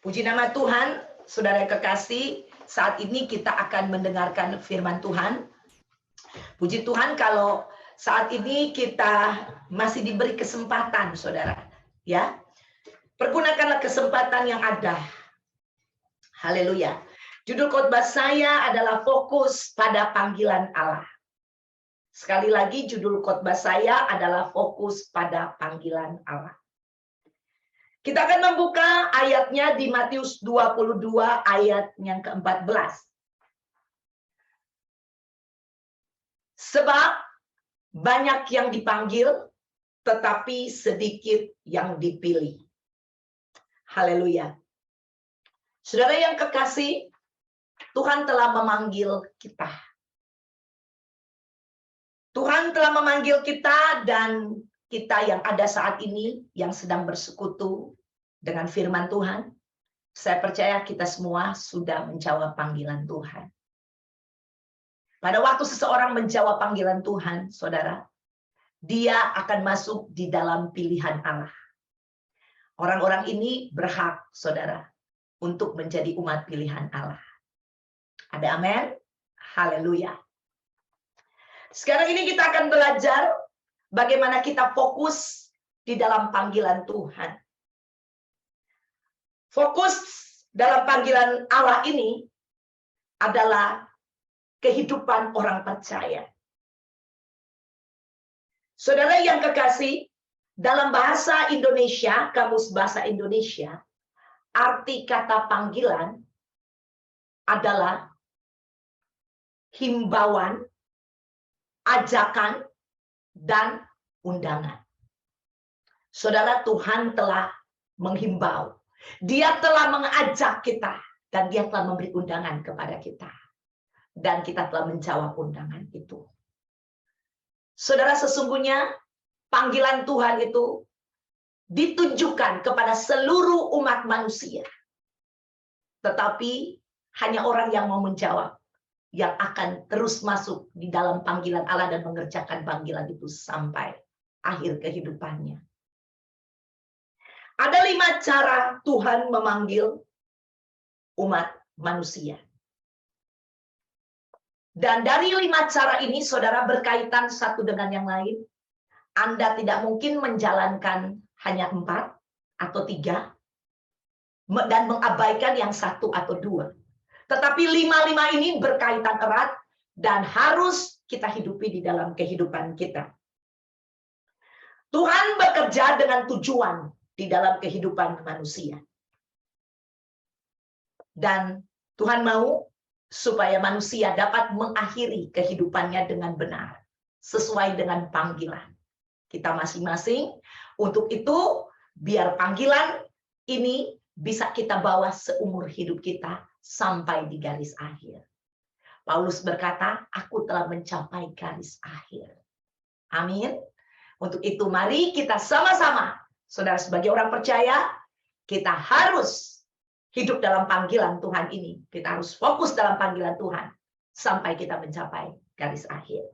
Puji nama Tuhan, saudara yang kekasih, saat ini kita akan mendengarkan firman Tuhan. Puji Tuhan kalau saat ini kita masih diberi kesempatan, saudara. Ya, pergunakanlah kesempatan yang ada. Haleluya. Judul khotbah saya adalah fokus pada panggilan Allah. Sekali lagi judul khotbah saya adalah fokus pada panggilan Allah. Kita akan membuka ayatnya di Matius 22 ayat yang ke-14. Sebab banyak yang dipanggil, tetapi sedikit yang dipilih. Haleluya. Saudara yang kekasih, Tuhan telah memanggil kita. Tuhan telah memanggil kita, dan kita yang ada saat ini, yang sedang bersekutu dengan firman Tuhan, saya percaya kita semua sudah menjawab panggilan Tuhan. Pada waktu seseorang menjawab panggilan Tuhan, saudara, dia akan masuk di dalam pilihan Allah. Orang-orang ini berhak, saudara, untuk menjadi umat pilihan Allah. Ada amin? Haleluya. Sekarang ini kita akan belajar bagaimana kita fokus di dalam panggilan Tuhan. Fokus dalam panggilan Allah ini adalah kehidupan orang percaya. Saudara yang kekasih, dalam bahasa Indonesia, kamus bahasa Indonesia, arti kata panggilan adalah himbauan, ajakan, dan undangan. Saudara, Tuhan telah menghimbau. Dia telah mengajak kita, dan dia telah memberi undangan kepada kita. Dan kita telah menjawab undangan itu. Saudara, sesungguhnya panggilan Tuhan itu ditujukan kepada seluruh umat manusia. Tetapi hanya orang yang mau menjawab yang akan terus masuk di dalam panggilan Allah dan mengerjakan panggilan itu sampai akhir kehidupannya. Ada 5 cara Tuhan memanggil umat manusia. Dan dari 5 cara ini, saudara, berkaitan satu dengan yang lain. Anda tidak mungkin menjalankan hanya 4 atau 3 dan mengabaikan yang 1 atau 2. Tetapi 5 ini berkaitan erat dan harus kita hidupi di dalam kehidupan kita. Tuhan bekerja dengan tujuan di dalam kehidupan manusia. Dan Tuhan mau supaya manusia dapat mengakhiri kehidupannya dengan benar, sesuai dengan panggilan kita masing-masing. Untuk itu, biar panggilan ini bisa kita bawa seumur hidup kita sampai di garis akhir. Paulus berkata, aku telah mencapai garis akhir. Amin. Untuk itu mari kita sama-sama, saudara, sebagai orang percaya, kita harus hidup dalam panggilan Tuhan ini. Kita harus fokus dalam panggilan Tuhan sampai kita mencapai garis akhir.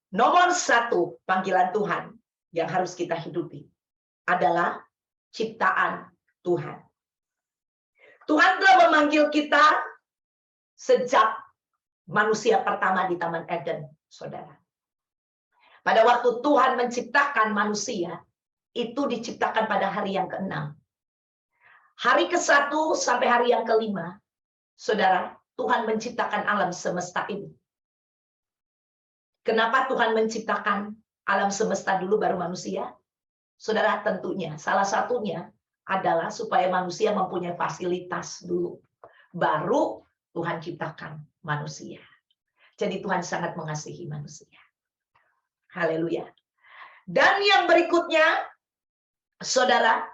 Nomor 1 panggilan Tuhan yang harus kita hidupi adalah ciptaan Tuhan. Tuhan telah memanggil kita sejak manusia pertama di Taman Eden, saudara. Pada waktu Tuhan menciptakan manusia, itu diciptakan pada hari yang ke-6. Hari ke-1 sampai hari yang ke-5, saudara, Tuhan menciptakan alam semesta ini. Kenapa Tuhan menciptakan alam semesta dulu baru manusia? Saudara, tentunya salah satunya adalah supaya manusia mempunyai fasilitas dulu. Baru Tuhan ciptakan manusia. Jadi Tuhan sangat mengasihi manusia. Haleluya. Dan yang berikutnya, saudara,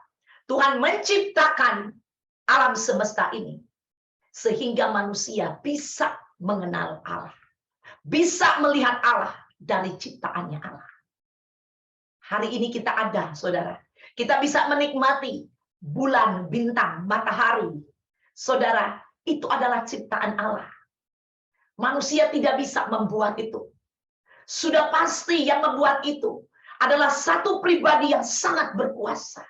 Tuhan menciptakan alam semesta ini sehingga manusia bisa mengenal Allah. Bisa melihat Allah dari ciptaannya Allah. Hari ini kita ada, saudara. Kita bisa menikmati bulan, bintang, matahari. Saudara, itu adalah ciptaan Allah. Manusia tidak bisa membuat itu. Sudah pasti yang membuat itu adalah satu pribadi yang sangat berkuasa.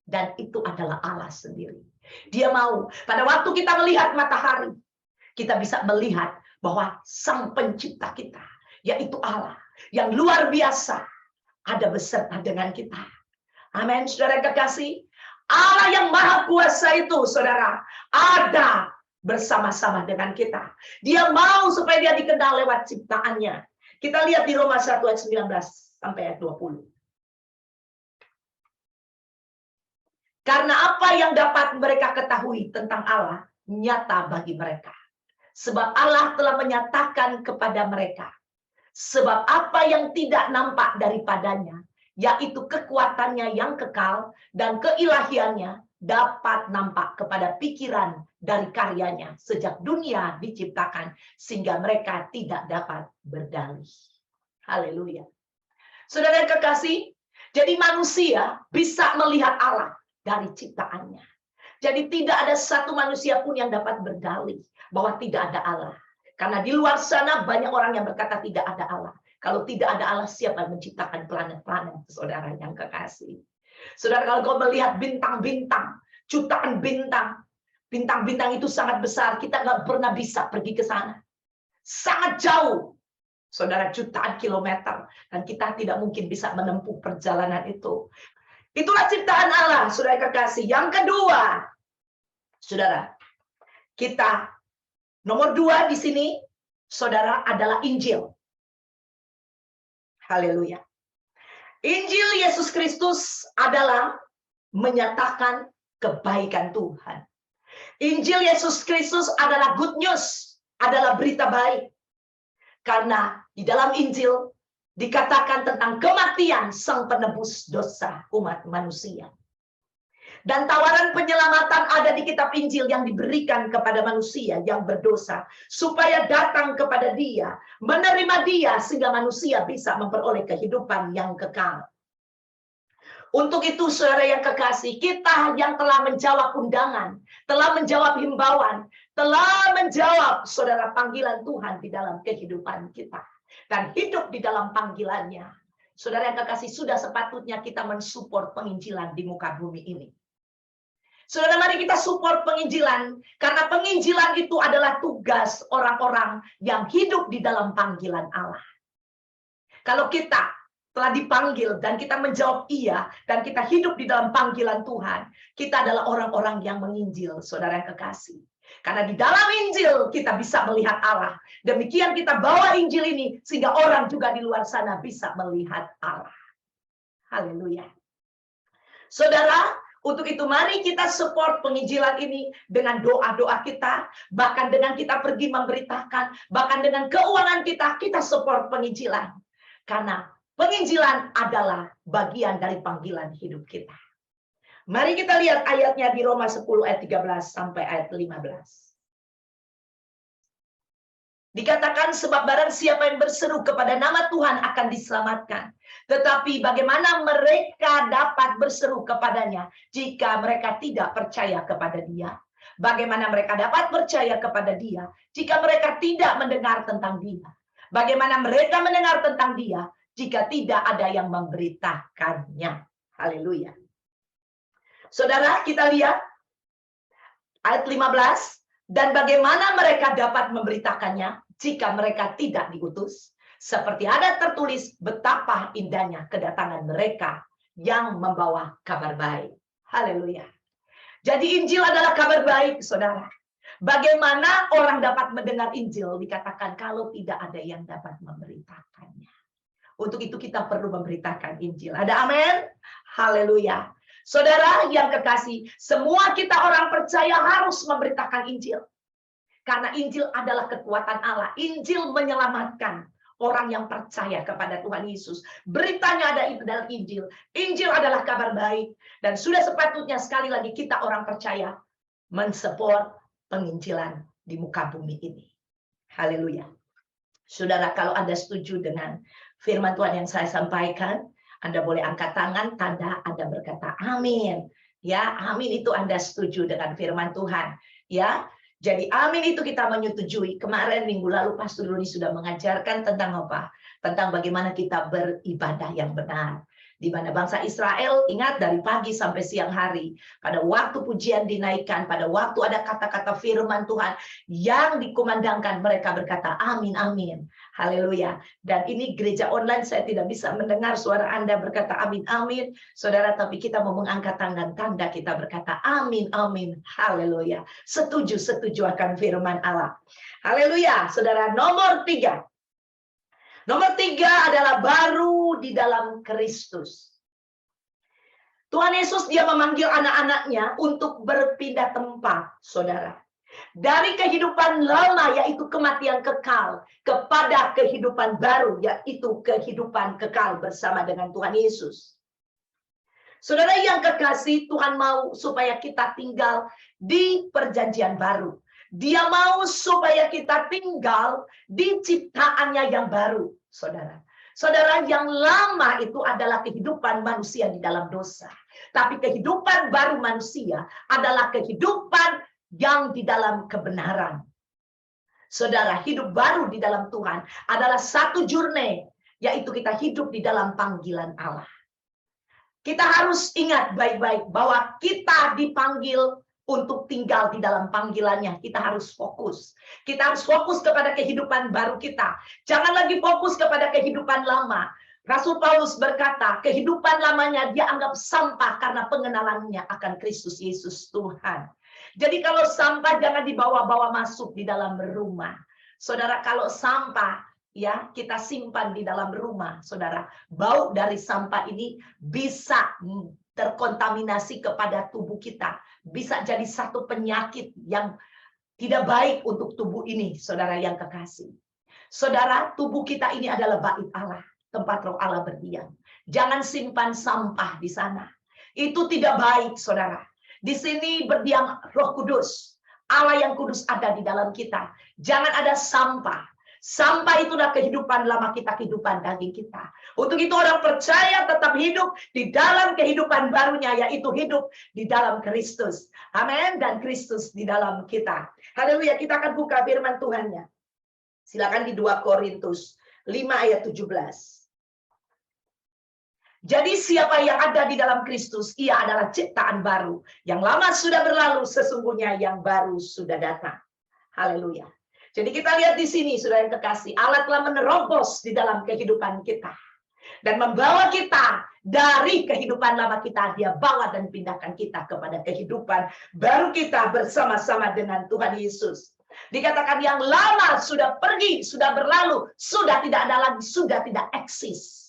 Dan itu adalah Allah sendiri. Dia mau pada waktu kita melihat matahari, kita bisa melihat bahwa Sang Pencipta kita, yaitu Allah yang luar biasa, ada beserta dengan kita. Amin, saudara kekasih. Allah yang maha kuasa itu, saudara, ada bersama-sama dengan kita. Dia mau supaya dia dikenal lewat ciptaannya. Kita lihat di Roma 1 ayat 19 sampai ayat 20. Karena apa yang dapat mereka ketahui tentang Allah nyata bagi mereka. Sebab Allah telah menyatakan kepada mereka. Sebab apa yang tidak nampak daripadanya, yaitu kekuatannya yang kekal dan keilahiannya, dapat nampak kepada pikiran dari karyanya sejak dunia diciptakan, sehingga mereka tidak dapat berdalih. Haleluya. Saudara kekasih, jadi manusia bisa melihat Allah dari ciptaannya. Jadi tidak ada satu manusia pun yang dapat berdalih bahwa tidak ada Allah. Karena di luar sana banyak orang yang berkata tidak ada Allah. Kalau tidak ada Allah, siapa yang menciptakan planet-planet, saudara yang kekasih? Saudara, kalau kau melihat bintang-bintang, jutaan bintang, bintang-bintang itu sangat besar. Kita nggak pernah bisa pergi ke sana. Sangat jauh. Saudara, jutaan kilometer. Dan kita tidak mungkin bisa menempuh perjalanan itu. Itulah ciptaan Allah, saudara kekasih. Yang kedua, saudara, kita nomor 2 di sini, saudara, adalah Injil. Haleluya. Injil Yesus Kristus adalah menyatakan kebaikan Tuhan. Injil Yesus Kristus adalah good news, adalah berita baik. Karena di dalam Injil dikatakan tentang kematian Sang Penebus dosa umat manusia. Dan tawaran penyelamatan ada di kitab Injil yang diberikan kepada manusia yang berdosa, supaya datang kepada Dia, menerima Dia, sehingga manusia bisa memperoleh kehidupan yang kekal. Untuk itu, saudara yang kekasih, kita yang telah menjawab undangan, telah menjawab himbauan, telah menjawab, saudara, panggilan Tuhan di dalam kehidupan kita, dan hidup di dalam panggilannya. Saudara yang kekasih, sudah sepatutnya kita mensupport penginjilan di muka bumi ini. Saudara, mari kita support penginjilan, karena penginjilan itu adalah tugas orang-orang yang hidup di dalam panggilan Allah. Kalau kita telah dipanggil dan kita menjawab iya, dan kita hidup di dalam panggilan Tuhan, kita adalah orang-orang yang menginjil, saudara yang kekasih. Karena di dalam Injil kita bisa melihat Allah. Demikian kita bawa Injil ini, sehingga orang juga di luar sana bisa melihat Allah. Haleluya. Saudara, untuk itu mari kita support penginjilan ini dengan doa-doa kita, bahkan dengan kita pergi memberitakan, bahkan dengan keuangan kita support penginjilan. Karena penginjilan adalah bagian dari panggilan hidup kita. Mari kita lihat ayatnya di Roma 10 ayat 13 sampai ayat 15. Dikatakan, sebab barang siapa yang berseru kepada nama Tuhan akan diselamatkan. Tetapi bagaimana mereka dapat berseru kepadanya jika mereka tidak percaya kepada Dia? Bagaimana mereka dapat percaya kepada Dia jika mereka tidak mendengar tentang Dia? Bagaimana mereka mendengar tentang Dia jika tidak ada yang memberitakannya? Haleluya. Saudara, kita lihat ayat 15. Dan bagaimana mereka dapat memberitakannya jika mereka tidak diutus? Seperti ada tertulis, betapa indahnya kedatangan mereka yang membawa kabar baik. Haleluya. Jadi Injil adalah kabar baik, saudara. Bagaimana orang dapat mendengar Injil? Dikatakan kalau tidak ada yang dapat memberitakannya. Untuk itu kita perlu memberitakan Injil. Ada amin? Haleluya. Saudara yang kekasih, semua kita orang percaya harus memberitakan Injil. Karena Injil adalah kekuatan Allah. Injil menyelamatkan orang yang percaya kepada Tuhan Yesus. Beritanya ada di dalam Injil. Injil adalah kabar baik. Dan sudah sepatutnya sekali lagi kita orang percaya mensupport penginjilan di muka bumi ini. Haleluya. Saudara, kalau Anda setuju dengan firman Tuhan yang saya sampaikan, Anda boleh angkat tangan, tanda Anda berkata amin. Ya, amin itu Anda setuju dengan firman Tuhan. Ya, jadi amin itu kita menyetujui. Kemarin minggu lalu Pastor Doni sudah mengajarkan tentang apa? Tentang bagaimana kita beribadah yang benar. Di mana bangsa Israel ingat dari pagi sampai siang hari, pada waktu pujian dinaikkan, pada waktu ada kata-kata firman Tuhan yang dikumandangkan, mereka berkata amin, amin, haleluya. Dan ini gereja online, saya tidak bisa mendengar suara Anda berkata amin, amin, saudara, tapi kita mau mengangkat tangan tanda kita berkata amin, amin, haleluya. Setuju akan firman Allah, haleluya. Saudara, nomor 3. Nomor 3 adalah baru di dalam Kristus. Tuhan Yesus dia memanggil anak-anaknya untuk berpindah tempat, saudara. Dari kehidupan lama, yaitu kematian kekal, kepada kehidupan baru, yaitu kehidupan kekal bersama dengan Tuhan Yesus. Saudara yang kekasih, Tuhan mau supaya kita tinggal di perjanjian baru. Dia mau supaya kita tinggal di ciptaannya yang baru, saudara. Saudara, yang lama itu adalah kehidupan manusia di dalam dosa. Tapi kehidupan baru manusia adalah kehidupan yang di dalam kebenaran. Saudara, hidup baru di dalam Tuhan adalah satu journey, yaitu kita hidup di dalam panggilan Allah. Kita harus ingat baik-baik bahwa kita dipanggil untuk tinggal di dalam panggilannya. Kita harus fokus. Kita harus fokus kepada kehidupan baru kita. Jangan lagi fokus kepada kehidupan lama. Rasul Paulus berkata, kehidupan lamanya dia anggap sampah karena pengenalannya akan Kristus Yesus Tuhan. Jadi kalau sampah jangan dibawa-bawa masuk di dalam rumah. Saudara, kalau sampah ya kita simpan di dalam rumah, saudara, bau dari sampah ini bisa terkontaminasi kepada tubuh kita. Bisa jadi satu penyakit yang tidak baik untuk tubuh ini, saudara yang kekasih. Saudara, tubuh kita ini adalah bait Allah, tempat roh Allah berdiam. Jangan simpan sampah di sana. Itu tidak baik, saudara. Di sini berdiam Roh Kudus. Allah yang kudus ada di dalam kita. Jangan ada sampah. Sampah itu adalah kehidupan lama kita, kehidupan daging kita. Untuk itu orang percaya tetap hidup di dalam kehidupan barunya, yaitu hidup di dalam Kristus. Amin. Dan Kristus di dalam kita. Haleluya. Kita akan buka firman Tuhannya. Silakan di 2 Korintus 5 ayat 17. Jadi siapa yang ada di dalam Kristus, ia adalah ciptaan baru. Yang lama sudah berlalu, sesungguhnya yang baru sudah datang. Haleluya. Jadi kita lihat di sini, saudara yang kekasih, Allah telah menerobos di dalam kehidupan kita. Dan membawa kita dari kehidupan lama kita, dia bawa dan pindahkan kita kepada kehidupan baru kita bersama-sama dengan Tuhan Yesus. Dikatakan yang lama sudah pergi, sudah berlalu, sudah tidak ada lagi, sudah tidak eksis.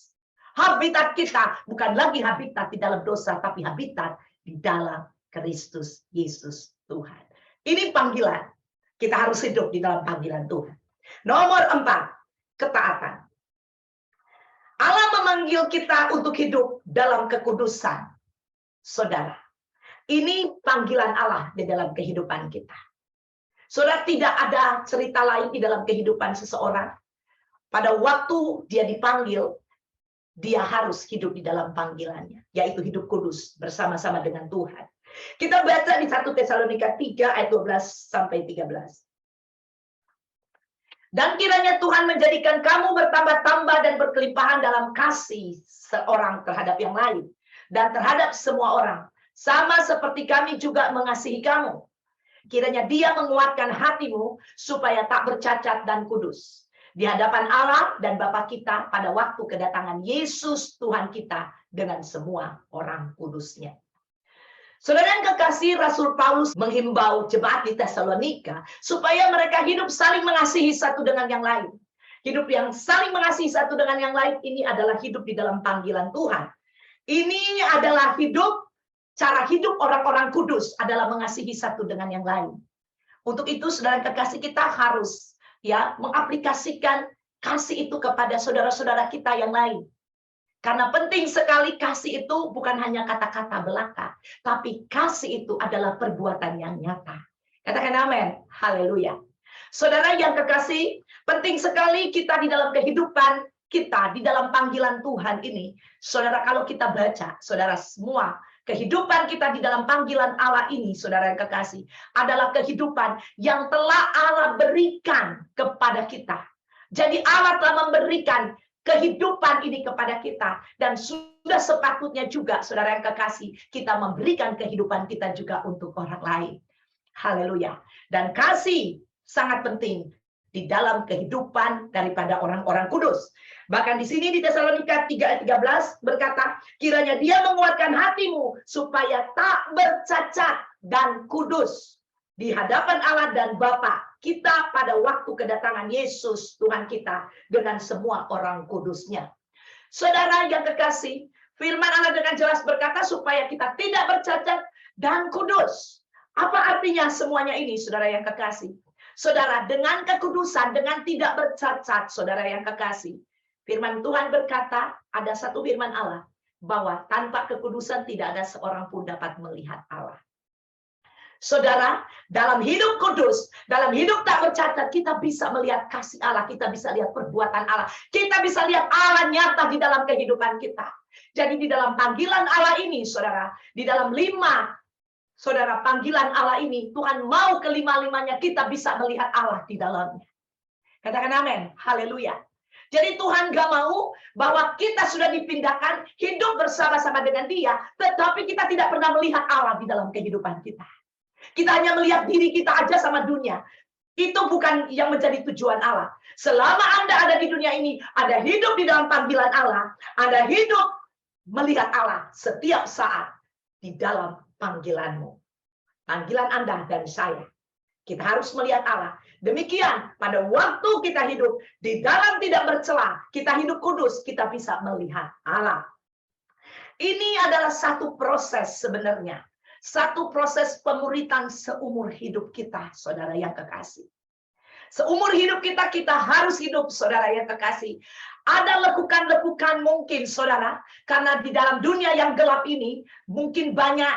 Habitat kita bukan lagi habitat di dalam dosa, tapi habitat di dalam Kristus Yesus Tuhan. Ini panggilan. Kita harus hidup di dalam panggilan Tuhan. Nomor 4, ketaatan. Allah memanggil kita untuk hidup dalam kekudusan. Saudara, ini panggilan Allah di dalam kehidupan kita. Saudara, tidak ada cerita lain di dalam kehidupan seseorang. Pada waktu dia dipanggil, dia harus hidup di dalam panggilannya, yaitu hidup kudus bersama-sama dengan Tuhan. Kita baca di 1 Tesalonika 3 ayat 12 sampai 13. Dan kiranya Tuhan menjadikan kamu bertambah-tambah dan berkelimpahan dalam kasih seorang terhadap yang lain dan terhadap semua orang, sama seperti kami juga mengasihi kamu. Kiranya Dia menguatkan hatimu supaya tak bercacat dan kudus di hadapan Allah dan Bapa kita pada waktu kedatangan Yesus Tuhan kita dengan semua orang kudusnya. Saudara yang kekasih, Rasul Paulus menghimbau jemaat di Tesalonika supaya mereka hidup saling mengasihi satu dengan yang lain. Hidup yang saling mengasihi satu dengan yang lain ini adalah hidup di dalam panggilan Tuhan. Ini adalah hidup, cara hidup orang-orang kudus adalah mengasihi satu dengan yang lain. Untuk itu, saudara yang kekasih, kita harus mengaplikasikan kasih itu kepada saudara-saudara kita yang lain. Karena penting sekali kasih itu bukan hanya kata-kata belaka, tapi kasih itu adalah perbuatan yang nyata. Katakan amin. Haleluya. Saudara yang kekasih, penting sekali kita di dalam kehidupan kita, di dalam panggilan Tuhan ini. Saudara, kalau kita baca, saudara semua, kehidupan kita di dalam panggilan Allah ini, saudara yang kekasih, adalah kehidupan yang telah Allah berikan kepada kita. Jadi Allah telah memberikan kehidupan ini kepada kita, dan sudah sepatutnya juga, saudara yang kekasih, kita memberikan kehidupan kita juga untuk orang lain. Haleluya. Dan kasih sangat penting di dalam kehidupan daripada orang-orang kudus. Bahkan di sini di Tesalonika 3:13 berkata, kiranya Dia menguatkan hatimu supaya tak bercacat dan kudus di hadapan Allah dan Bapa kita pada waktu kedatangan Yesus Tuhan kita dengan semua orang kudusnya. Saudara yang kekasih, firman Allah dengan jelas berkata supaya kita tidak bercacat dan kudus. Apa artinya semuanya ini, saudara yang kekasih? Saudara, dengan kekudusan, dengan tidak bercacat, saudara yang kekasih, firman Tuhan berkata, ada satu firman Allah, bahwa tanpa kekudusan tidak ada seorang pun dapat melihat Allah. Saudara, dalam hidup kudus, dalam hidup tak bercacat, kita bisa melihat kasih Allah, kita bisa lihat perbuatan Allah, kita bisa lihat Allah nyata di dalam kehidupan kita. Jadi di dalam panggilan Allah ini, saudara, di dalam 5, saudara, panggilan Allah ini, Tuhan mau kelima-limanya kita bisa melihat Allah di dalamnya. Katakan amin, haleluya. Jadi Tuhan gak mau bahwa kita sudah dipindahkan hidup bersama-sama dengan Dia, tetapi kita tidak pernah melihat Allah di dalam kehidupan kita. Kita hanya melihat diri kita aja sama dunia. Itu bukan yang menjadi tujuan Allah. Selama Anda ada di dunia ini, Anda hidup di dalam panggilan Allah, Anda hidup melihat Allah setiap saat di dalam panggilanmu. Panggilan Anda dan saya. Kita harus melihat Allah. Demikian pada waktu kita hidup di dalam tidak bercela, kita hidup kudus, kita bisa melihat Allah. Ini adalah satu proses sebenarnya. Satu proses pemuritan seumur hidup kita, saudara yang kekasih. Seumur hidup kita, kita harus hidup, saudara yang kekasih. Ada lekukan-lekukan mungkin, saudara, karena di dalam dunia yang gelap ini, mungkin banyak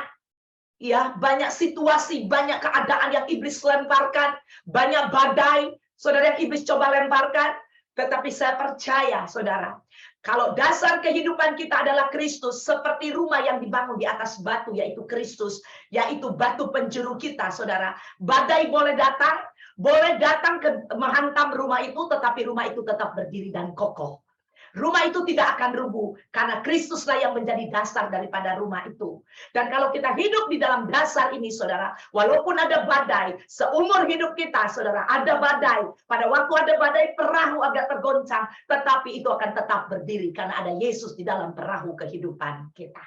situasi, banyak keadaan yang iblis lemparkan, banyak badai, saudara, yang iblis coba lemparkan. Tetapi saya percaya, saudara, kalau dasar kehidupan kita adalah Kristus, seperti rumah yang dibangun di atas batu, yaitu Kristus, yaitu batu penjuru kita, saudara. Badai boleh datang menghantam rumah itu, tetapi rumah itu tetap berdiri dan kokoh. Rumah itu tidak akan rubuh, karena Kristuslah yang menjadi dasar daripada rumah itu. Dan kalau kita hidup di dalam dasar ini, saudara, walaupun ada badai, seumur hidup kita, saudara, ada badai. Pada waktu ada badai, perahu agak tergoncang, tetapi itu akan tetap berdiri, karena ada Yesus di dalam perahu kehidupan kita.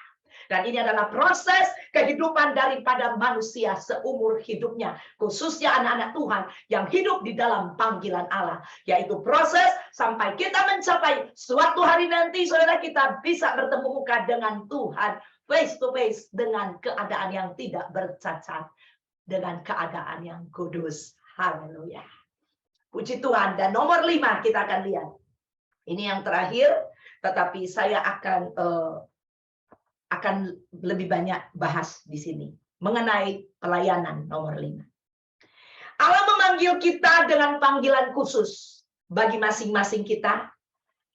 Dan ini adalah proses kehidupan daripada manusia seumur hidupnya. Khususnya anak-anak Tuhan yang hidup di dalam panggilan Allah. Yaitu proses sampai kita mencapai suatu hari nanti, saudara, kita bisa bertemu muka dengan Tuhan. Face to face dengan keadaan yang tidak bercacat. Dengan keadaan yang kudus. Haleluya. Puji Tuhan. Dan nomor 5 kita akan lihat. Ini yang terakhir. Tetapi saya akan lebih banyak bahas di sini mengenai pelayanan nomor 5. Allah memanggil kita dengan panggilan khusus bagi masing-masing kita.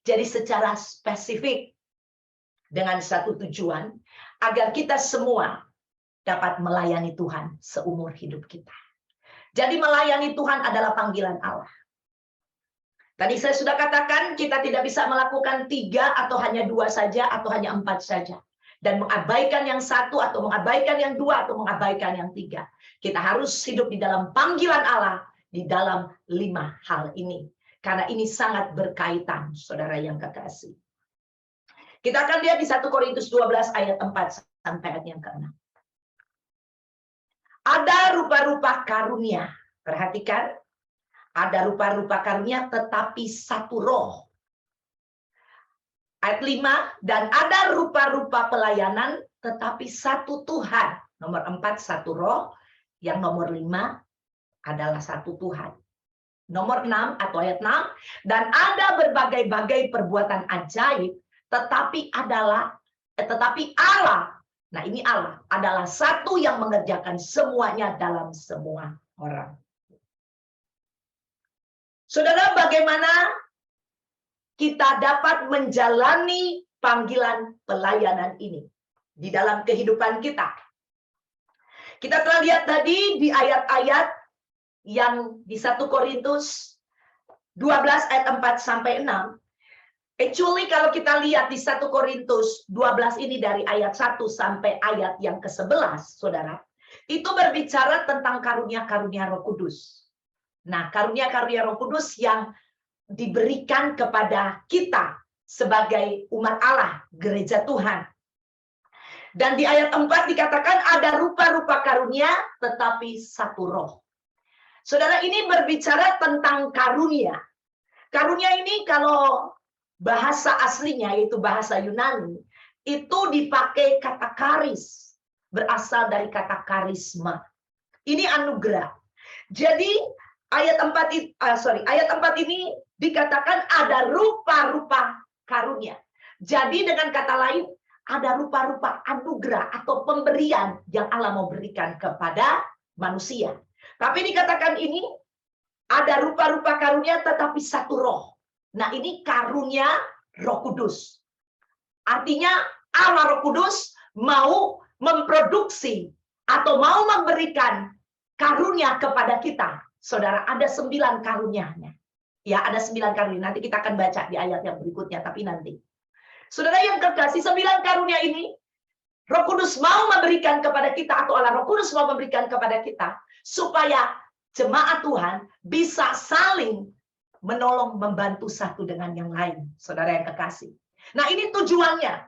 Jadi secara spesifik dengan satu tujuan agar kita semua dapat melayani Tuhan seumur hidup kita. Jadi melayani Tuhan adalah panggilan Allah. Tadi saya sudah katakan kita tidak bisa melakukan 3 atau hanya 2 saja atau hanya 4 saja. Dan mengabaikan yang 1 atau mengabaikan yang 2 atau mengabaikan yang 3. Kita harus hidup di dalam panggilan Allah di dalam 5 hal ini. Karena ini sangat berkaitan, saudara yang kekasih. Kita akan lihat di 1 Korintus 12 ayat 4 sampai ayat yang ke-6. Ada rupa-rupa karunia. Perhatikan. Ada rupa-rupa karunia tetapi satu roh. Ayat 5, dan ada rupa-rupa pelayanan, tetapi satu Tuhan. Nomor 4, satu roh. Yang nomor 5 adalah satu Tuhan. Nomor 6, atau ayat 6, dan ada berbagai-bagai perbuatan ajaib, tetapi Allah, nah ini Allah, adalah satu yang mengerjakan semuanya dalam semua orang. Saudara, bagaimana kita dapat menjalani panggilan pelayanan ini di dalam kehidupan kita? Kita telah lihat tadi di ayat-ayat yang di 1 Korintus 12 ayat 4 sampai 6. Actually kalau kita lihat di 1 Korintus 12 ini dari ayat 1 sampai ayat yang ke-11, Saudara, itu berbicara tentang karunia-karunia Roh Kudus. Nah, karunia-karunia Roh Kudus yang diberikan kepada kita sebagai umat Allah, gereja Tuhan. Dan di ayat 4 dikatakan ada rupa-rupa karunia tetapi satu roh. Saudara, ini berbicara tentang karunia. Karunia ini kalau bahasa aslinya, yaitu bahasa Yunani, itu dipakai kata karis, berasal dari kata karisma. Ini anugerah. Jadi ayat 4 ini dikatakan ada rupa-rupa karunia. Jadi dengan kata lain, ada rupa-rupa anugerah atau pemberian yang Allah mau berikan kepada manusia. Tapi dikatakan ini ada rupa-rupa karunia tetapi satu roh. Nah, ini karunia Roh Kudus. Artinya Allah Roh Kudus mau memproduksi atau mau memberikan karunia kepada kita. Saudara, ada 9 karunianya. Ya, ada 9 karunia. Nanti kita akan baca di ayat yang berikutnya, tapi nanti. Saudara yang kekasih, 9 karunia ini Roh Kudus mau memberikan kepada kita, atau Allah Roh Kudus mau memberikan kepada kita, supaya jemaat Tuhan bisa saling menolong, membantu satu dengan yang lain, saudara yang kekasih. Nah, ini tujuannya.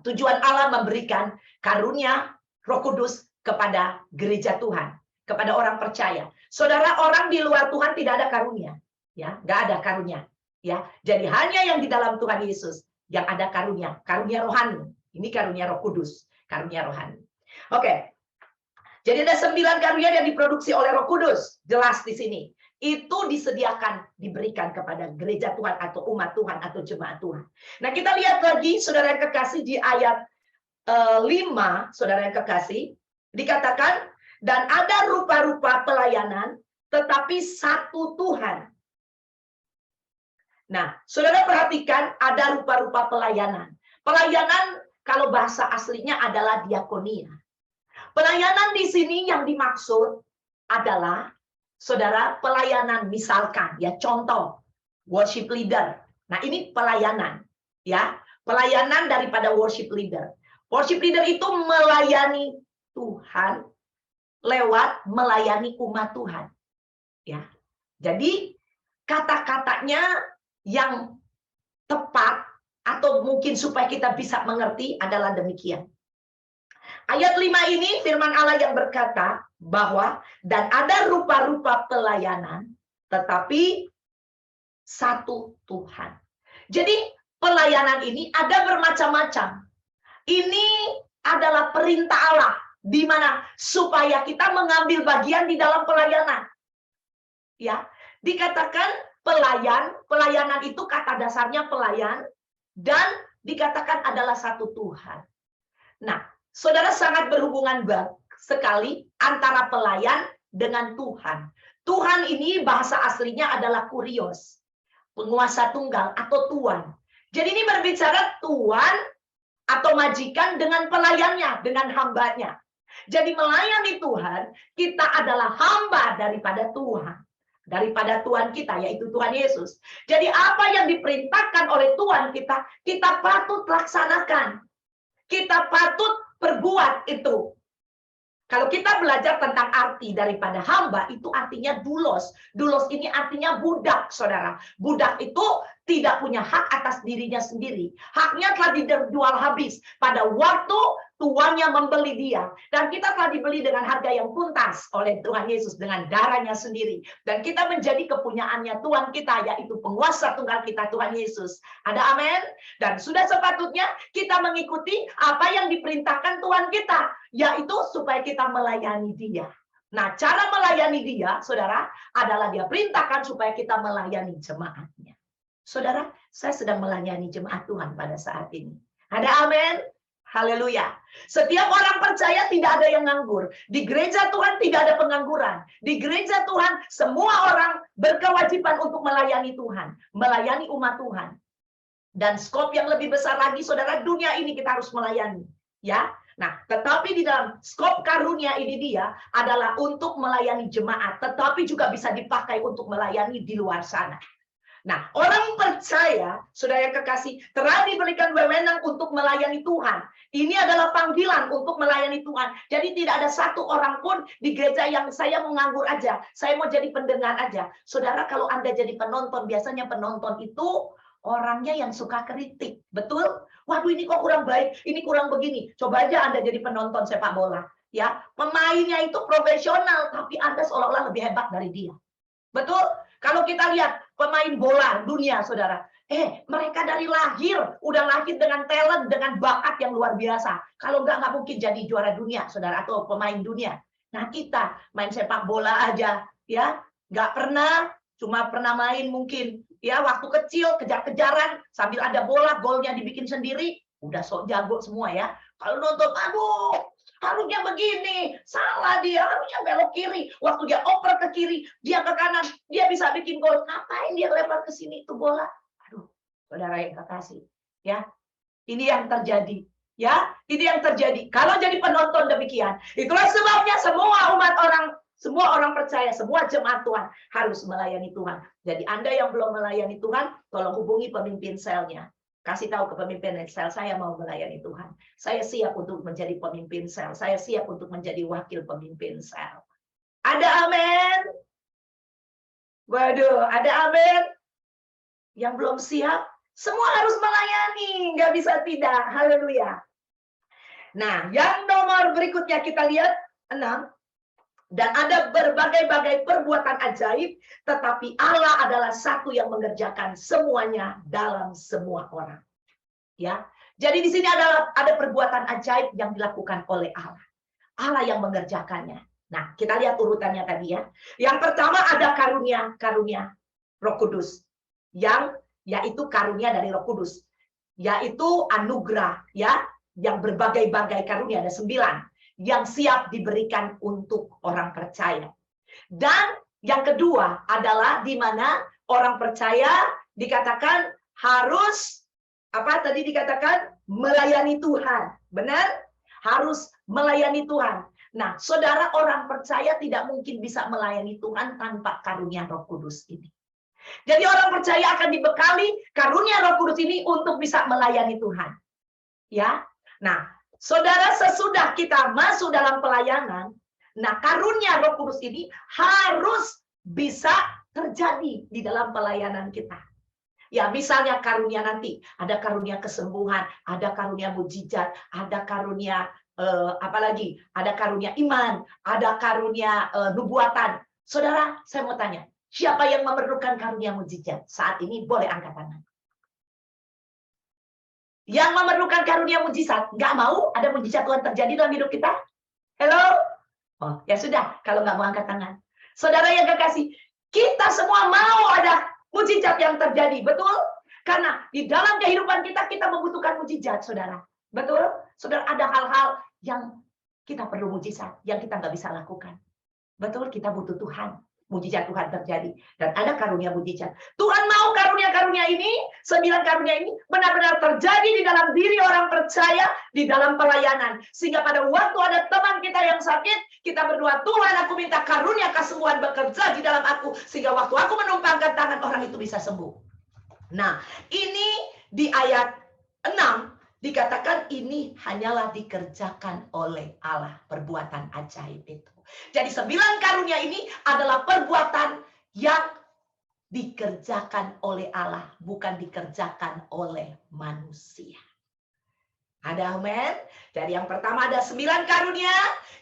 Tujuan Allah memberikan karunia Roh Kudus kepada gereja Tuhan, kepada orang percaya. Saudara, orang di luar Tuhan tidak ada karunia, ya, nggak ada karunia, ya. Jadi hanya yang di dalam Tuhan Yesus yang ada karunia, karunia rohani. Ini karunia Roh Kudus, karunia rohani. Oke. Jadi ada 9 karunia yang diproduksi oleh Roh Kudus, jelas di sini. Itu disediakan, diberikan kepada gereja Tuhan atau umat Tuhan atau jemaat Tuhan. Nah, kita lihat lagi, saudara yang kekasih, di ayat 5, saudara yang kekasih, dikatakan, dan ada rupa-rupa pelayanan, tetapi satu Tuhan. Nah, saudara perhatikan, ada rupa-rupa pelayanan. Pelayanan, kalau bahasa aslinya adalah diakonia. Pelayanan di sini yang dimaksud adalah, saudara, pelayanan misalkan, ya, contoh, worship leader. Nah, ini pelayanan, ya, pelayanan daripada worship leader. Worship leader itu melayani Tuhan lewat melayani umat Tuhan, ya. Jadi kata-katanya yang tepat atau mungkin supaya kita bisa mengerti adalah demikian. Ayat 5 ini firman Allah yang berkata bahwa dan ada rupa-rupa pelayanan tetapi satu Tuhan. Jadi pelayanan ini ada bermacam-macam. Ini adalah perintah Allah di mana supaya kita mengambil bagian di dalam pelayanan. Ya, dikatakan pelayanan itu kata dasarnya pelayan dan dikatakan adalah satu Tuhan. Nah, saudara, sangat berhubungan sekali antara pelayan dengan Tuhan. Tuhan ini bahasa aslinya adalah kurios, penguasa tunggal atau tuan. Jadi ini berbicara tuan atau majikan dengan pelayannya, dengan hambanya. Jadi melayani Tuhan, kita adalah hamba daripada Tuhan. Daripada Tuhan kita, yaitu Tuhan Yesus. Jadi apa yang diperintahkan oleh Tuhan kita, kita patut laksanakan. Kita patut perbuat itu. Kalau kita belajar tentang arti daripada hamba, itu artinya doulos. Doulos ini artinya budak, saudara. Budak itu tidak punya hak atas dirinya sendiri. Haknya telah dijual habis pada waktu tuannya membeli dia. Dan kita telah dibeli dengan harga yang tuntas oleh Tuhan Yesus dengan darahnya sendiri. Dan kita menjadi kepunyaannya Tuhan kita, yaitu penguasa tunggal kita, Tuhan Yesus. Ada amin? Dan sudah sepatutnya kita mengikuti apa yang diperintahkan Tuhan kita, yaitu supaya kita melayani dia. Nah, cara melayani dia, saudara, adalah dia perintahkan supaya kita melayani jemaatnya. Saudara, saya sedang melayani jemaat Tuhan pada saat ini. Ada amin? Haleluya. Setiap orang percaya tidak ada yang nganggur. Di gereja Tuhan tidak ada pengangguran. Di gereja Tuhan semua orang berkewajiban untuk melayani Tuhan. Melayani umat Tuhan. Dan skop yang lebih besar lagi, saudara, dunia ini kita harus melayani. Ya. Nah, tetapi di dalam skop karunia ini dia adalah untuk melayani jemaat. Tetapi juga bisa dipakai untuk melayani di luar sana. Nah, orang percaya, saudara yang kekasih, telah diberikan wewenang untuk melayani Tuhan. Ini adalah panggilan untuk melayani Tuhan. Jadi tidak ada satu orang pun di gereja yang saya mau nganggur aja, saya mau jadi pendengar aja. Saudara, kalau Anda jadi penonton, biasanya penonton itu orangnya yang suka kritik. Betul? Waduh, ini kok kurang baik, ini kurang begini. Coba aja Anda jadi penonton sepak bola. Ya, pemainnya itu profesional, tapi Anda seolah-olah lebih hebat dari dia. Betul? Kalau kita lihat pemain bola dunia, saudara, mereka dari lahir, udah lahir dengan talent, dengan bakat yang luar biasa. Kalau nggak mungkin jadi juara dunia, saudara, atau pemain dunia. Nah, kita main sepak bola aja, ya, nggak pernah, cuma pernah main mungkin, ya, waktu kecil, kejar-kejaran, sambil ada bola, golnya dibikin sendiri, udah sok jago semua ya. Kalau nonton, aduh, harusnya begini, salah dia, harusnya belok kiri. Waktu dia oper ke kiri, dia ke kanan, dia bisa bikin gol. Ngapain dia lempar ke sini itu bola? Aduh, saudara yang kekasih, ya, ini yang terjadi, ya, ini yang terjadi. Kalau jadi penonton demikian, itulah sebabnya semua orang percaya, semua jemaat Tuhan harus melayani Tuhan. Jadi Anda yang belum melayani Tuhan, tolong hubungi pemimpin selnya. Kasih tahu ke pemimpin sel, saya mau melayani Tuhan. Saya siap untuk menjadi pemimpin sel. Saya siap untuk menjadi wakil pemimpin sel. Ada amin? Waduh, ada amin? Yang belum siap, semua harus melayani. Nggak bisa tidak. Haleluya. Nah, yang nomor berikutnya kita lihat, 6. Dan ada berbagai-bagai perbuatan ajaib, tetapi Allah adalah satu yang mengerjakan semuanya dalam semua orang. Ya, jadi di sini ada perbuatan ajaib yang dilakukan oleh Allah. Allah yang mengerjakannya. Nah, kita lihat urutannya tadi ya. Yang pertama ada karunia Roh Kudus, yaitu karunia dari Roh Kudus, yaitu anugerah, ya, yang berbagai-bagai karunia, ada 9 yang siap diberikan untuk orang percaya. Dan yang kedua adalah di mana orang percaya dikatakan harus apa tadi dikatakan melayani Tuhan. Benar? Harus melayani Tuhan. Nah, saudara, orang percaya tidak mungkin bisa melayani Tuhan tanpa karunia Roh Kudus ini. Jadi orang percaya akan dibekali karunia Roh Kudus ini untuk bisa melayani Tuhan. Ya. Nah, saudara, sesudah kita masuk dalam pelayanan, nah karunia Roh Kudus ini harus bisa terjadi di dalam pelayanan kita. Ya, misalnya karunia nanti, ada karunia kesembuhan, ada karunia mujizat, ada karunia apalagi, ada karunia iman, ada karunia nubuatan. Saudara, saya mau tanya, siapa yang memerlukan karunia mujizat? Saat ini boleh angkat tangan. Yang memerlukan karunia mujizat, nggak mau ada mujizat Tuhan terjadi dalam hidup kita? Hello? Oh, ya sudah, kalau nggak mau angkat tangan. Saudara yang kekasih, kita semua mau ada mujizat yang terjadi, betul? Karena di dalam kehidupan kita membutuhkan mujizat, saudara. Betul? Saudara, ada hal-hal yang kita perlu mujizat, yang kita nggak bisa lakukan. Betul, kita butuh Tuhan. Mujizat Tuhan terjadi. Dan ada karunia mujizat. Tuhan mau karunia-karunia ini, 9 karunia ini, benar-benar terjadi di dalam diri orang percaya, di dalam pelayanan. Sehingga pada waktu ada teman kita yang sakit, kita berdoa, Tuhan, aku minta karunia kesembuhan bekerja di dalam aku. Sehingga waktu aku menumpangkan tangan, orang itu bisa sembuh. Nah, ini di ayat 6, dikatakan ini hanyalah dikerjakan oleh Allah, perbuatan ajaib itu. Jadi 9 karunia ini adalah perbuatan yang dikerjakan oleh Allah, bukan dikerjakan oleh manusia. Ada amin? Jadi yang pertama ada 9 karunia,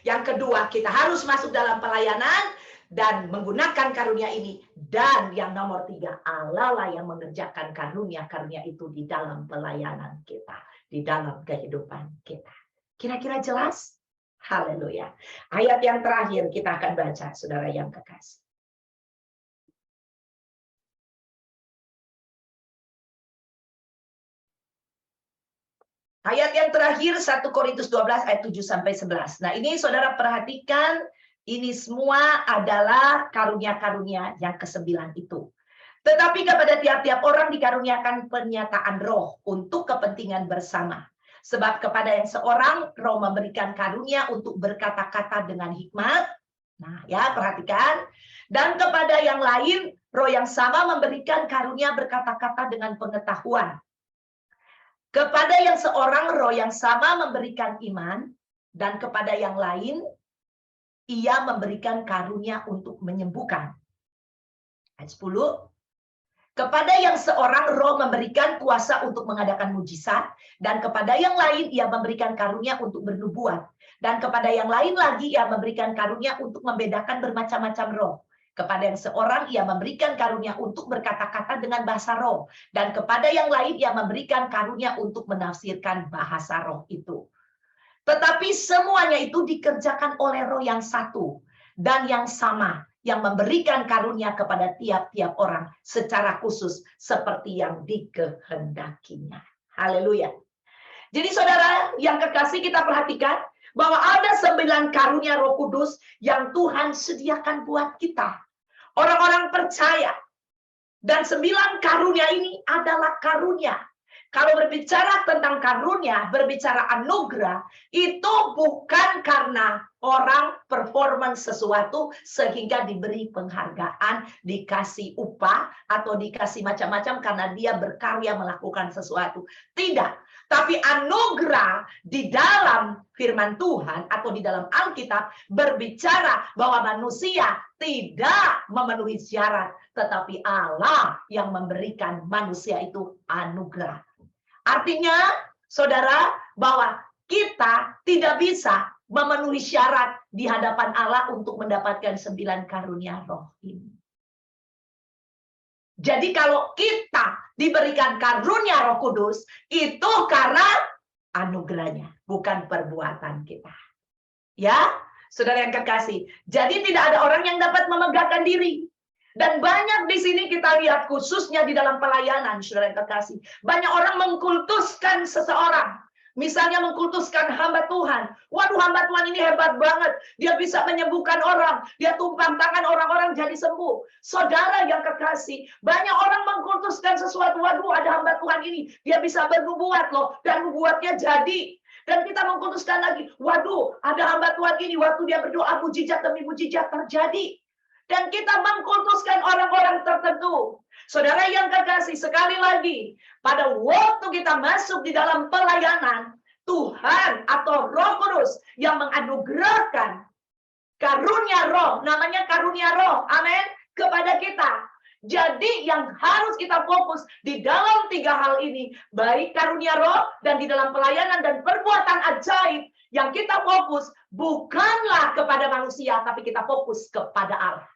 yang kedua kita harus masuk dalam pelayanan dan menggunakan karunia ini, dan yang nomor 3 Allah lah yang mengerjakan karunia-karunia itu di dalam pelayanan kita, di dalam kehidupan kita. Kira-kira jelas? Haleluya. Ayat yang terakhir kita akan baca, saudara yang kekasih. Ayat yang terakhir 1 Korintus 12 ayat 7 sampai 11. Nah, ini saudara perhatikan, ini semua adalah karunia-karunia yang ke-9 itu. Tetapi kepada tiap-tiap orang dikaruniakan pernyataan roh untuk kepentingan bersama. Sebab kepada yang seorang roh memberikan karunia untuk berkata-kata dengan hikmat. Nah, ya, perhatikan. Dan kepada yang lain Roh yang sama memberikan karunia berkata-kata dengan pengetahuan. Kepada yang seorang roh yang sama memberikan iman, dan kepada yang lain ia memberikan karunia untuk menyembuhkan. Ayat 10. Kepada yang seorang roh memberikan kuasa untuk mengadakan mujizat, dan kepada yang lain ia memberikan karunia untuk bernubuat, dan kepada yang lain lagi ia memberikan karunia untuk membedakan bermacam-macam roh. Kepada yang seorang ia memberikan karunia untuk berkata-kata dengan bahasa roh, dan kepada yang lain ia memberikan karunia untuk menafsirkan bahasa roh itu. Tetapi semuanya itu dikerjakan oleh roh yang satu dan yang sama, yang memberikan karunia kepada tiap-tiap orang secara khusus seperti yang dikehendakinya. Haleluya. Jadi saudara yang kekasih, kita perhatikan bahwa ada 9 karunia Roh Kudus yang Tuhan sediakan buat kita, orang-orang percaya. Dan 9 karunia ini adalah karunia. Kalau berbicara tentang karunia, berbicara anugerah, itu bukan karena orang performance sesuatu sehingga diberi penghargaan, dikasih upah, atau dikasih macam-macam karena dia berkarya melakukan sesuatu. Tidak. Tapi anugerah di dalam firman Tuhan atau di dalam Alkitab berbicara bahwa manusia tidak memenuhi syarat, tetapi Allah yang memberikan manusia itu anugerah. Artinya, saudara, bahwa kita tidak bisa memenuhi syarat di hadapan Allah untuk mendapatkan 9 karunia roh ini. Jadi kalau kita diberikan karunia Roh Kudus, itu karena anugerahnya, bukan perbuatan kita. Ya, saudara yang kekasih. Jadi tidak ada orang yang dapat memegahkan diri. Dan banyak di sini kita lihat, khususnya di dalam pelayanan, saudara yang kekasih. Banyak orang mengkultuskan seseorang. Misalnya mengkultuskan hamba Tuhan. Waduh, hamba Tuhan ini hebat banget. Dia bisa menyembuhkan orang. Dia tumpang tangan orang-orang jadi sembuh. Saudara yang kekasih, banyak orang mengkultuskan sesuatu. Waduh, ada hamba Tuhan ini. Dia bisa bernubuat loh. Dan nubuatnya jadi. Dan kita mengkultuskan lagi. Waduh, ada hamba Tuhan ini. Waktu dia berdoa, mujizat demi mujizat terjadi. Dan kita mengkultuskan orang-orang tertentu. Saudara yang kekasih, sekali lagi, pada waktu kita masuk di dalam pelayanan, Tuhan atau Roh Kudus yang menganugerahkan karunia roh, namanya karunia roh, amin, kepada kita. Jadi yang harus kita fokus di dalam 3 hal ini, baik karunia roh dan di dalam pelayanan dan perbuatan ajaib, yang kita fokus bukanlah kepada manusia, tapi kita fokus kepada Allah.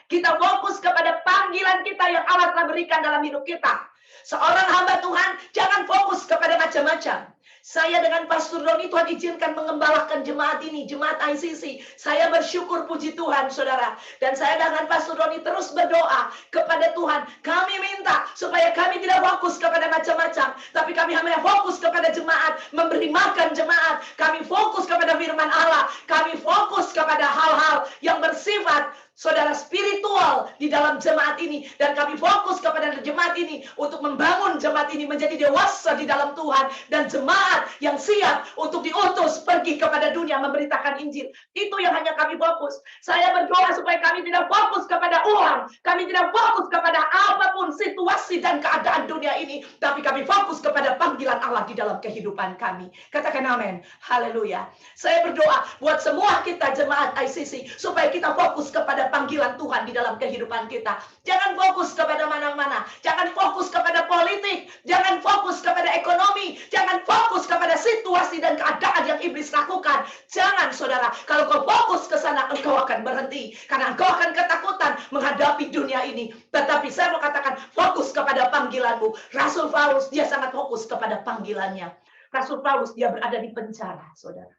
Kita fokus kepada panggilan kita yang Allah telah berikan dalam hidup kita. Seorang hamba Tuhan jangan fokus kepada macam-macam. Saya dengan Pastor Doni, Tuhan izinkan mengembalakan jemaat ini, jemaat ICC. Saya bersyukur, puji Tuhan, saudara. Dan saya dengan Pastor Doni terus berdoa kepada Tuhan. Kami minta supaya kami tidak fokus kepada macam-macam, tapi kami hanya fokus kepada jemaat, memberi makan jemaat. Kami fokus kepada firman Allah. Kami fokus kepada hal-hal yang bersifat saudara spiritual di dalam jemaat ini, dan kami fokus kepada jemaat ini untuk membangun jemaat ini menjadi dewasa di dalam Tuhan, dan jemaat yang siap untuk diutus pergi kepada dunia memberitakan Injil. Itu yang hanya kami fokus. Saya berdoa supaya kami tidak fokus kepada uang, kami tidak fokus kepada apapun situasi dan keadaan dunia ini, tapi kami fokus kepada panggilan Allah di dalam kehidupan kami. Katakan amin. Haleluya. Saya berdoa buat semua kita jemaat ICC supaya kita fokus kepada panggilan Tuhan di dalam kehidupan kita. Jangan fokus kepada mana-mana. Jangan fokus kepada politik. Jangan fokus kepada ekonomi. Jangan fokus kepada situasi dan keadaan yang iblis lakukan. Jangan, saudara. Kalau kau fokus ke sana, engkau akan berhenti. Karena engkau akan ketakutan menghadapi dunia ini. Tetapi saya mau katakan, fokus kepada panggilanmu. Rasul Paulus, dia sangat fokus kepada panggilannya. Rasul Paulus, dia berada di penjara, saudara.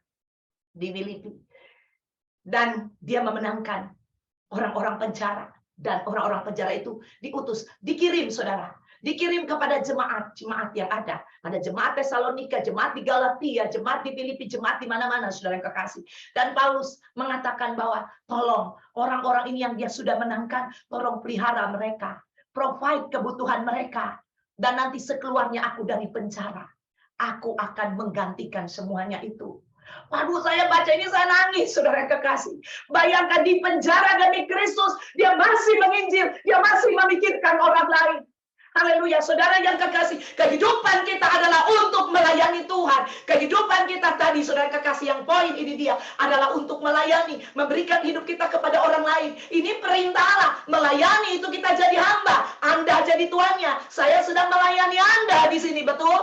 Di Filipi. Dan dia memenangkan orang-orang penjara, dan orang-orang penjara itu diutus, dikirim, saudara, dikirim kepada jemaat yang ada. Ada jemaat Tesalonika, jemaat di Galatia, jemaat di Filipi, jemaat di mana-mana, saudara yang kekasih. Dan Paulus mengatakan bahwa tolong orang-orang ini yang dia sudah menangkan, tolong pelihara mereka, provide kebutuhan mereka, dan nanti sekeluarnya aku dari penjara, aku akan menggantikan semuanya itu. Waduh, saya baca ini saya nangis, saudara yang kekasih. Bayangkan di penjara demi Kristus, dia masih menginjil, dia masih memikirkan orang lain. Haleluya, saudara yang kekasih, kehidupan kita adalah untuk melayani Tuhan. Kehidupan kita tadi, saudara kekasih, yang poin ini dia adalah untuk melayani, memberikan hidup kita kepada orang lain. Ini perintah Allah, melayani itu kita jadi hamba, Anda jadi tuannya. Saya sedang melayani Anda di sini, betul?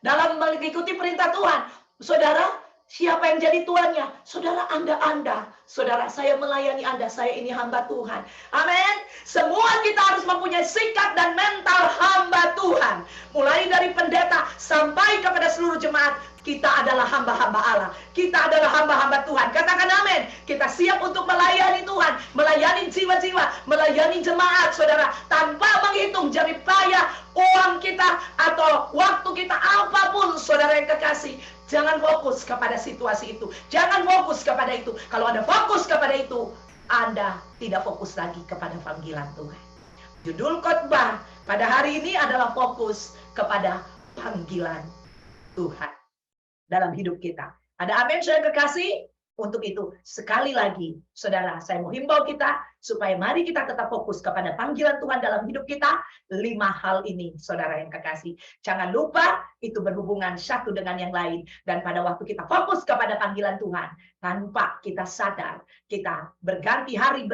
Dalam mengikuti perintah Tuhan, saudara. Siapa yang jadi tuannya? Saudara Anda. Saudara, saya melayani Anda. Saya ini hamba Tuhan. Amin. Semua kita harus mempunyai sikap dan mental hamba Tuhan. Mulai dari pendeta sampai kepada seluruh jemaat. Kita adalah hamba-hamba Allah. Kita adalah hamba-hamba Tuhan. Katakan amin. Kita siap untuk melayani Tuhan. Melayani jiwa-jiwa. Melayani jemaat, saudara. Tanpa menghitung jerih payah, uang kita, atau waktu kita, apapun, saudara yang kekasih. Jangan fokus kepada situasi itu. Jangan fokus kepada itu. Kalau Anda fokus kepada itu, Anda tidak fokus lagi kepada panggilan Tuhan. Judul khotbah pada hari ini adalah fokus kepada panggilan Tuhan dalam hidup kita. Ada amin, saudara kekasih? Untuk itu, sekali lagi, saudara, saya mau himbau kita, supaya mari kita tetap fokus kepada panggilan Tuhan dalam hidup kita. 5 hal ini, saudara yang kekasih. Jangan lupa, itu berhubungan satu dengan yang lain. Dan pada waktu kita fokus kepada panggilan Tuhan, tanpa kita sadar, kita berganti hari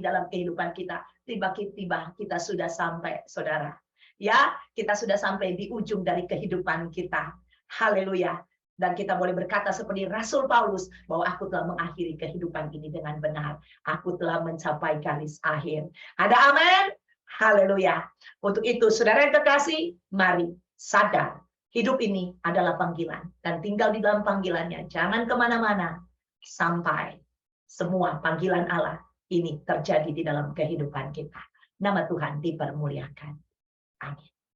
dalam kehidupan kita. Tiba-tiba kita sudah sampai, saudara. Ya, kita sudah sampai di ujung dari kehidupan kita. Haleluya. Dan kita boleh berkata seperti Rasul Paulus, bahwa aku telah mengakhiri kehidupan ini dengan benar. Aku telah mencapai garis akhir. Ada amin? Haleluya. Untuk itu, saudara yang kekasih, mari sadar. Hidup ini adalah panggilan. Dan tinggal di dalam panggilannya. Jangan kemana-mana. Sampai semua panggilan Allah ini terjadi di dalam kehidupan kita. Nama Tuhan dipermuliakan. Amin.